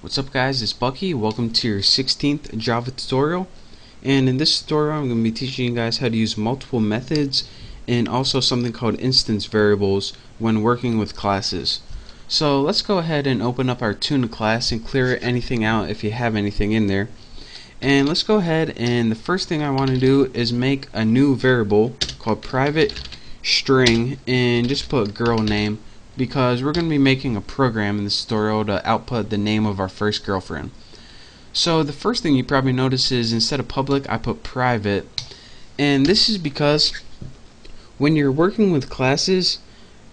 What's up guys, it's Bucky. Welcome to your 16th Java tutorial, and in this tutorial I'm going to be teaching you guys how to use multiple methods and also something called instance variables when working with classes. So let's go ahead and open up our Tuna class and clear anything out if you have anything in there. And let's go ahead, and the first thing I want to do is make a new variable called private string and just put girl name, because we're going to be making a program in this tutorial to output the name of our first girlfriend. So the first thing you probably notice is instead of public I put private, and this is because when you're working with classes,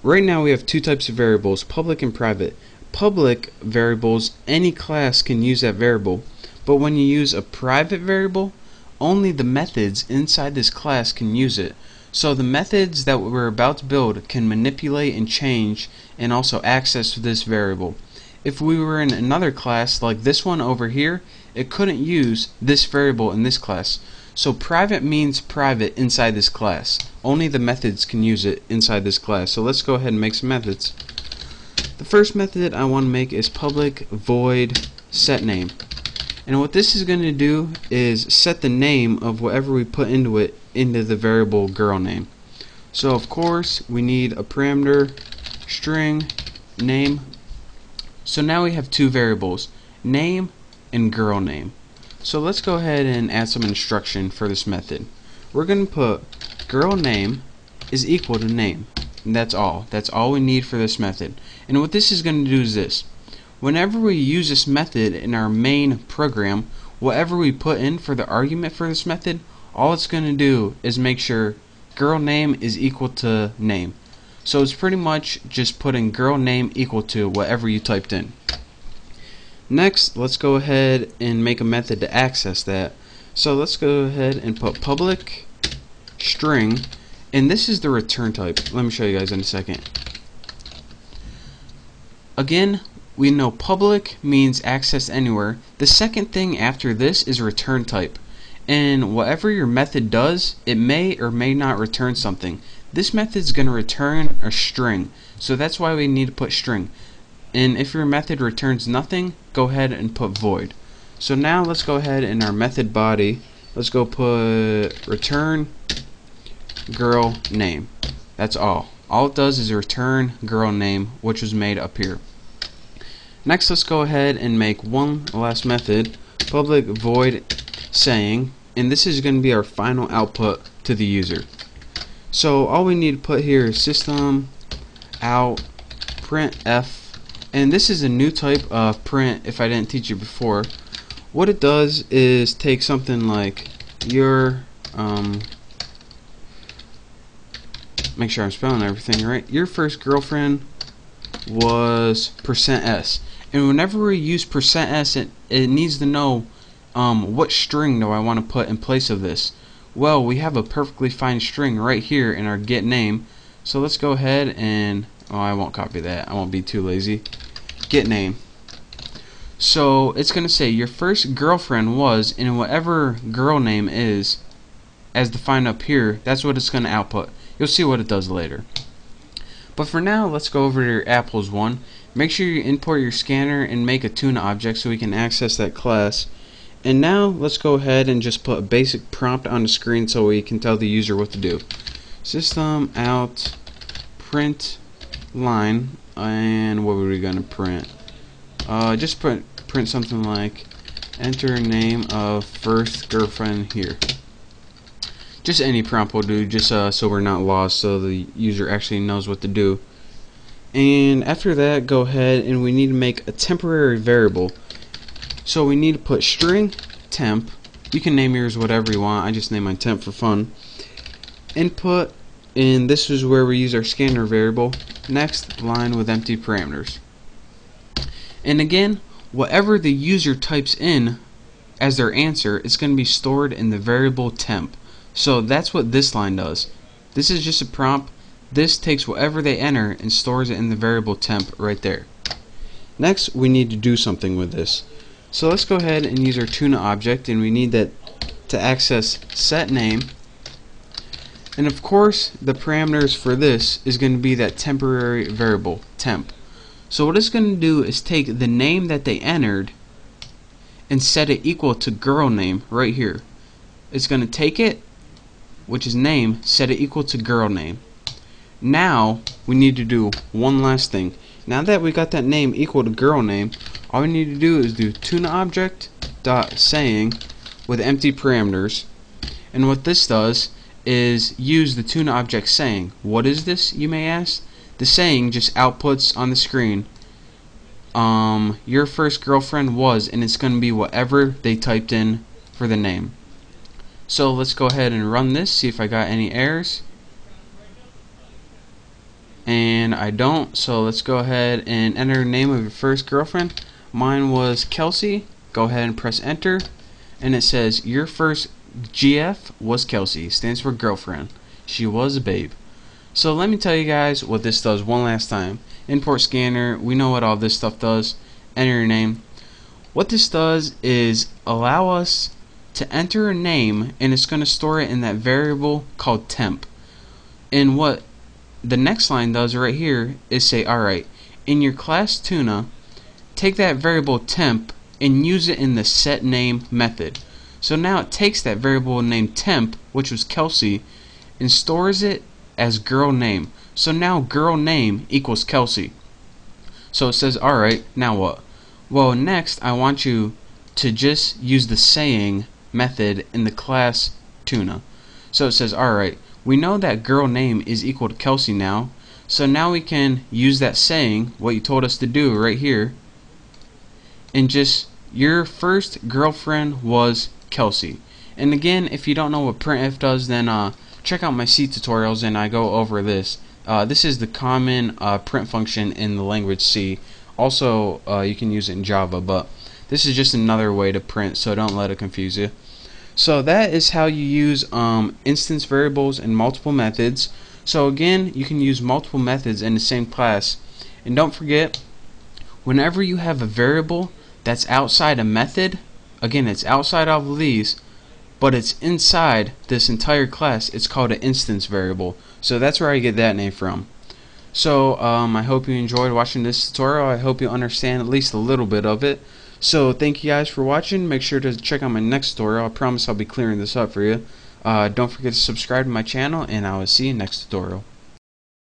right now we have two types of variables, public and private. Public variables, any class can use that variable, but when you use a private variable, only the methods inside this class can use it. So the methods that we're about to build can manipulate and change and also access this variable. If we were in another class like this one over here, it couldn't use this variable in this class. So private means private inside this class. Only the methods can use it inside this class. So let's go ahead and make some methods. The first method I want to make is public void set name. And what this is going to do is set the name of whatever we put into it into the variable girl name. So of course we need a parameter string name. So now we have two variables, name and girl name. So let's go ahead and add some instruction for this method. We're going to put girl name is equal to name, and that's all. That's all we need for this method. And what this is going to do is this: whenever we use this method in our main program, whatever we put in for the argument for this method, all it's going to do is make sure girl name is equal to name. So it's pretty much just putting girl name equal to whatever you typed in. Next, let's go ahead and make a method to access that. So let's go ahead and put public string, and this is the return type. Let me show you guys in a second. Again, we know public means access anywhere. The second thing after this is return type. And whatever your method does, it may or may not return something. This method is going to return a string, so that's why we need to put string. And if your method returns nothing, go ahead and put void. So now let's go ahead in our method body, let's go put return girl name. That's all. All it does is return girl name, which was made up here. Next, let's go ahead and make one last method, public void saying, and this is going to be our final output to the user. So all we need to put here is system out printf, and this is a new type of print if I didn't teach you before. What it does is take something like your make sure I'm spelling everything right. Your first girlfriend was %s, and whenever we use %s, it needs to know what string do I want to put in place of this. Well, we have a perfectly fine string right here in our get name, so let's go ahead and I won't copy that, I won't be too lazy. Get name. So it's going to say your first girlfriend was, and whatever girl name is as defined up here, that's what it's going to output. You'll see what it does later. But for now, let's go over to your apples one. Make sure you import your scanner and make a tuna object so we can access that class. And now let's go ahead and just put a basic prompt on the screen so we can tell the user what to do. System out print line, and what were we going to print? Just print something like enter name of first girlfriend here. Just any prompt will do, just so we're not lost, so the user actually knows what to do. And after that, go ahead and we need to make a temporary variable. So we need to put string temp. You can name yours whatever you want. I just name mine temp for fun. Input, and this is where we use our scanner variable. Next line with empty parameters. And again, whatever the user types in as their answer, it's going to be stored in the variable temp. So that's what this line does. This is just a prompt. This takes whatever they enter and stores it in the variable temp right there. Next, we need to do something with this. So let's go ahead and use our tuna object, and we need that to access set name. And of course, the parameters for this is going to be that temporary variable temp. So what it's going to do is take the name that they entered and set it equal to girl name right here. It's going to take it, which is name, set it equal to girl name. Now we need to do one last thing. Now that we got that name equal to girl name, all we need to do is do tuna object dot saying with empty parameters. And what this does is use the tuna object saying. What is this, you may ask? The saying just outputs on the screen your first girlfriend was, and it's going to be whatever they typed in for the name. So let's go ahead and run this, see if I got any errors. And I don't, so let's go ahead and enter the name of your first girlfriend. Mine was Kelsey. Go ahead and press enter, and it says your first GF was Kelsey, stands for girlfriend. She was a babe. So let me tell you guys what this does one last time. Import scanner, we know what all this stuff does. Enter your name. What this does is allow us to enter a name, and it's going to store it in that variable called temp. And what the next line does right here is say, alright, in your class tuna, take that variable temp and use it in the set name method. So now it takes that variable named temp, which was Kelsey, and stores it as girl name. So now girl name equals Kelsey. So it says, alright, now what? Well, next I want you to just use the saying method in the class tuna. So it says, alright, we know that girl name is equal to Kelsey now. So now we can use that saying, what you told us to do right here, and just your first girlfriend was Kelsey. And again, if you don't know what printf does, then check out my C tutorials and I go over this. This is the common print function in the language C. Also, you can use it in Java, but this is just another way to print, so don't let it confuse you. So that is how you use instance variables and multiple methods. So again, you can use multiple methods in the same class. And don't forget, whenever you have a variable that's outside a method, again, it's outside of these, but it's inside this entire class, it's called an instance variable. So that's where I get that name from. So I hope you enjoyed watching this tutorial. I hope you understand at least a little bit of it. So thank you guys for watching. Make sure to check out my next tutorial. I promise I'll be clearing this up for you. Don't forget to subscribe to my channel, and I will see you next tutorial.